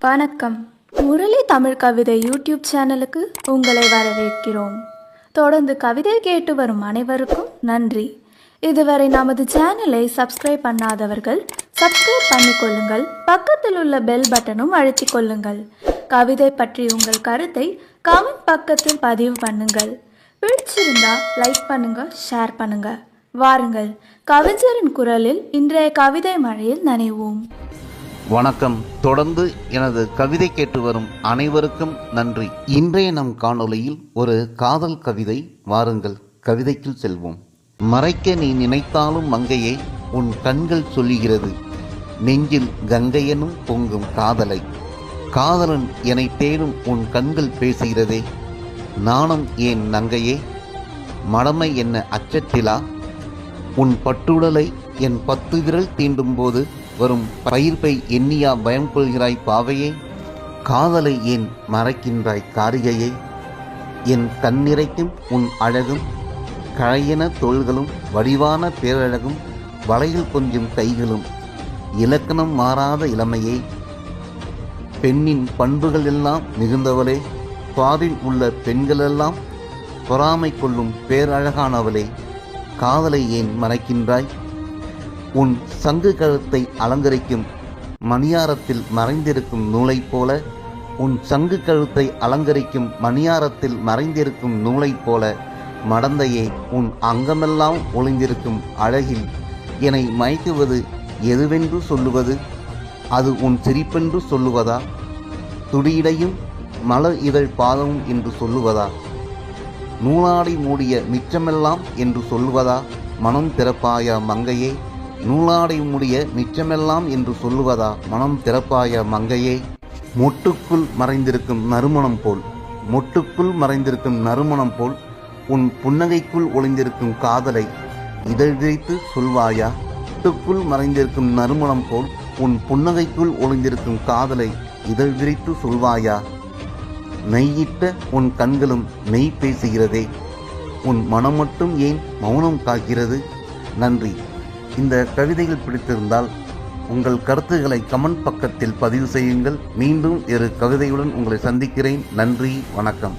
வணக்கம். முரளி தமிழ் கவிதை யூடியூப் சேனலுக்கு உங்களை வரவேற்கிறோம். தொடர்ந்து கவிதை கேட்டு வரும் அனைவருக்கும் நன்றி. இதுவரை நமது சேனலை சப்ஸ்கிரைப் பண்ணாதவர்கள் சப்ஸ்கிரைப் பண்ணிக்கொள்ளுங்கள். பக்கத்தில் உள்ள பெல் பட்டனும் அழுத்திக் கொள்ளுங்கள். கவிதை பற்றி உங்கள் கருத்தை கமெண்ட் பக்கத்தில் பதிவு பண்ணுங்கள். பிடிச்சிருந்தா லைக் பண்ணுங்க, ஷேர் பண்ணுங்க. வாருங்கள், கவிஞரின் குரலில் இன்றைய கவிதை மழையில் நனைவோம். வணக்கம். தொடர்ந்து எனது கவிதை கேட்டு வரும் அனைவருக்கும் நன்றி. இன்றைய நம் காணொளியில் ஒரு காதல் கவிதை. வாருங்கள், கவிதைக்குள் செல்வோம். மறைக்க நீ நினைத்தாலும் மங்கையே, உன் கண்கள் சொல்லுகிறது நெஞ்சில் கங்கையனும் பொங்கும் காதலை. காதலன் என்னை தேடும் உன் கண்கள் பேசுகிறதே, நாணம் ஏன் நங்கையே, மடமை என்ன அச்சத்திலா. உன் பட்டுடலை என் 10 விரல் தீண்டும் போது வரும் பயிர்ப்பை எண்ணியா பயம் கொள்கிறாய் பாவையே. காதலை ஏன் மறைக்கின்றாய் காரிகையே, என் கண்ணிறைக்கும் உன் அழகும் கழையென தோள்களும் வடிவான பேரழகும் வளையில் கொஞ்சம் கைகளும் இலக்கணம் மாறாத இளமையே. பெண்ணின் பண்புகள் எல்லாம் மிகுந்தவளே, பாரில் உள்ள பெண்களெல்லாம் பொறாமை கொள்ளும் பேரழகானவளே. காதலை ஏன் மறைக்கின்றாய், உன் சங்கு கழுத்தை அலங்கரிக்கும் மணியாரத்தில் மறைந்திருக்கும் நூலைப் போல. உன் சங்கு கழுத்தை அலங்கரிக்கும் மணியாரத்தில் மறைந்திருக்கும் நூலைப் போல. மடந்தையே, உன் அங்கமெல்லாம் ஒளிந்திருக்கும் அழகில் என்னை மயக்குவது எதுவென்று சொல்லுவது, அது உன் சிரிப்பென்று சொல்லுவதா, துடியிடையும் மலர் இதழ் பாதமும் என்று சொல்லுவதா, நூலாடை மூடிய மிச்சமெல்லாம் என்று சொல்லுவதா. மனம் திறப்பாயா மங்கையே, நூலாடை மூடிய மிச்சமெல்லாம் என்று சொல்லுவதா. மனம் திறப்பாய மங்கையே. மொட்டுக்குள் மறைந்திருக்கும் நறுமணம் போல், மொட்டுக்குள் மறைந்திருக்கும் நறுமணம் போல் உன் புன்னகைக்குள் ஒளிந்திருக்கும் காதலை இதழ் விரித்து சொல்வாயா. மொட்டுக்குள் மறைந்திருக்கும் நறுமணம் போல் உன் புன்னகைக்குள் ஒளிந்திருக்கும் காதலை இதழ் விரித்து சொல்வாயா. நெய்யிட்ட உன் கண்களும் நெய் பேசுகிறதே, உன் மனம் மட்டும் ஏன் மௌனம் காக்கிறது. நன்றி. இந்த கவிதைகள் பிடித்திருந்தால் உங்கள் கருத்துக்களை கமெண்ட் பக்கத்தில் பதிவு செய்யுங்கள். மீண்டும் ஒரு கவிதையுடன் உங்களை சந்திக்கிறேன். நன்றி, வணக்கம்.